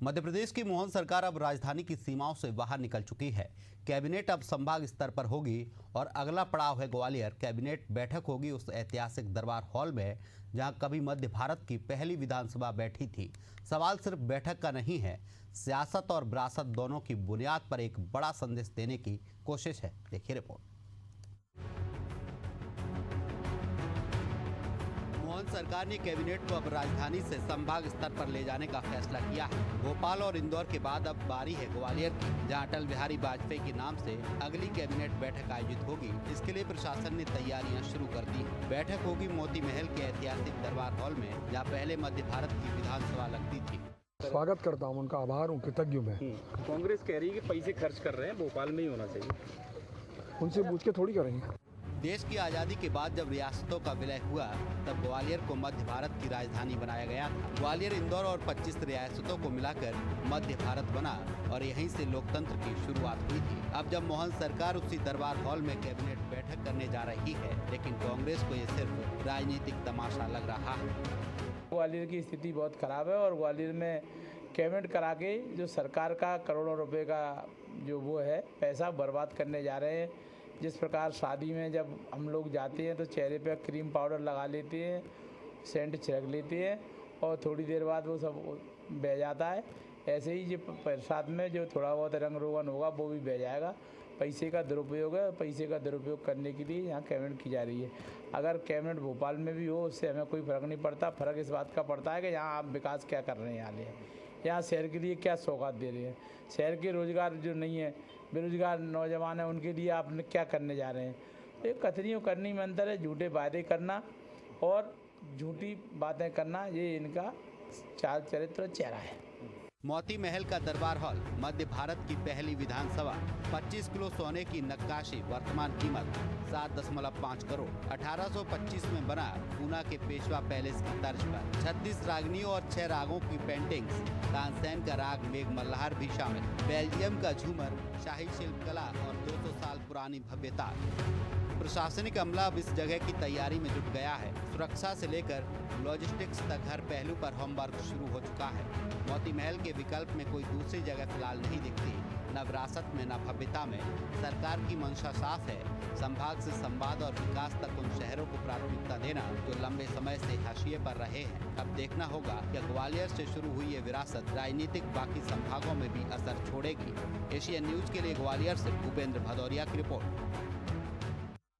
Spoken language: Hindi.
मध्य प्रदेश की मोहन सरकार अब राजधानी की सीमाओं से बाहर निकल चुकी है। कैबिनेट अब संभाग स्तर पर होगी और अगला पड़ाव है ग्वालियर। कैबिनेट बैठक होगी उस ऐतिहासिक दरबार हॉल में जहां कभी मध्य भारत की पहली विधानसभा बैठी थी। सवाल सिर्फ बैठक का नहीं है, सियासत और विरासत दोनों की बुनियाद पर एक बड़ा संदेश देने की कोशिश है। देखिए रिपोर्ट। मोहन सरकार ने कैबिनेट को अब राजधानी से संभाग स्तर पर ले जाने का फैसला किया है। भोपाल और इंदौर के बाद अब बारी है ग्वालियर की, जहां अटल बिहारी वाजपेयी के नाम से अगली कैबिनेट बैठक आयोजित होगी। इसके लिए प्रशासन ने तैयारियां शुरू कर दी हैं। बैठक होगी मोती महल के ऐतिहासिक दरबार हॉल में, जहाँ पहले मध्य भारत की विधानसभा लगती थी। स्वागत करता हूँ, उनका आभार हूँ, कृतज्ञ हूँ मैं। कांग्रेस कह रही है कि पैसे खर्च कर रहे हैं, भोपाल में ही होना चाहिए। उनसे पूछ के थोड़ी करेंगे। देश की आज़ादी के बाद जब रियासतों का विलय हुआ तब ग्वालियर को मध्य भारत की राजधानी बनाया गया था। ग्वालियर, इंदौर और 25 रियासतों को मिलाकर मध्य भारत बना और यहीं से लोकतंत्र की शुरुआत हुई थी। अब जब मोहन सरकार उसी दरबार हॉल में कैबिनेट बैठक करने जा रही है, लेकिन कांग्रेस को ये सिर्फ राजनीतिक तमाशा लग रहा है। ग्वालियर की स्थिति बहुत खराब है और ग्वालियर में कैबिनेट करा के जो सरकार का करोड़ों रुपए का जो वो है पैसा बर्बाद करने जा रहे हैं। जिस प्रकार शादी में जब हम लोग जाते हैं तो चेहरे पे क्रीम पाउडर लगा लेते हैं, सेंट छिड़क लेते हैं और थोड़ी देर बाद वो सब बह जाता है। ऐसे ही जो प्रसाद में जो थोड़ा बहुत रंग रोगन होगा वो भी बह जाएगा। पैसे का दुरुपयोग है, पैसे का दुरुपयोग करने के लिए यहाँ कैबिनेट की जा रही है। अगर कैबिनेट भोपाल में भी हो उससे हमें कोई फ़र्क नहीं पड़ता। फ़र्क इस बात का पड़ता है कि यहाँ आप विकास क्या कर रहे हैं, यहाँ शहर के लिए क्या सौगात दे रहे हैं। शहर के रोज़गार जो नहीं है, बेरोजगार नौजवान हैं, उनके लिए आपने क्या करने जा रहे हैं। तो ये कथनियों करनी में अंतर है। झूठे वादे करना और झूठी बातें करना, ये इनका चाल चरित्र चेहरा है। मोती महल का दरबार हॉल, मध्य भारत की पहली विधानसभा, 25 किलो सोने की नक्काशी, वर्तमान कीमत 7.5 करोड़। 1825 में बना पूना के पेशवा पैलेस की तर्ज पर 36 रागनियों और 6 रागों की पेंटिंग्स, तानसेन का राग मेघ मल्हार भी शामिल, बेल्जियम का झूमर, शाही शिल्प कला और 200 साल पुरानी भव्यता। प्रशासनिक अमला अब इस जगह की तैयारी में जुट गया है। सुरक्षा से लेकर लॉजिस्टिक्स तक हर पहलू पर होमवर्क शुरू हो चुका है। मोती महल के विकल्प में कोई दूसरी जगह फिलहाल नहीं दिखती। न विरासत में न भव्यता में। सरकार की मंशा साफ है, संभाग से संवाद और विकास तक उन शहरों को प्राथमिकता देना जो लंबे समय से हाशिए पर रहे हैं। अब देखना होगा कि ग्वालियर से शुरू हुई ये विरासत राजनीतिक बाकी संभागों में भी असर छोड़ेगी। एशियन न्यूज के लिए ग्वालियर से भूपेंद्र भदौरिया की रिपोर्ट।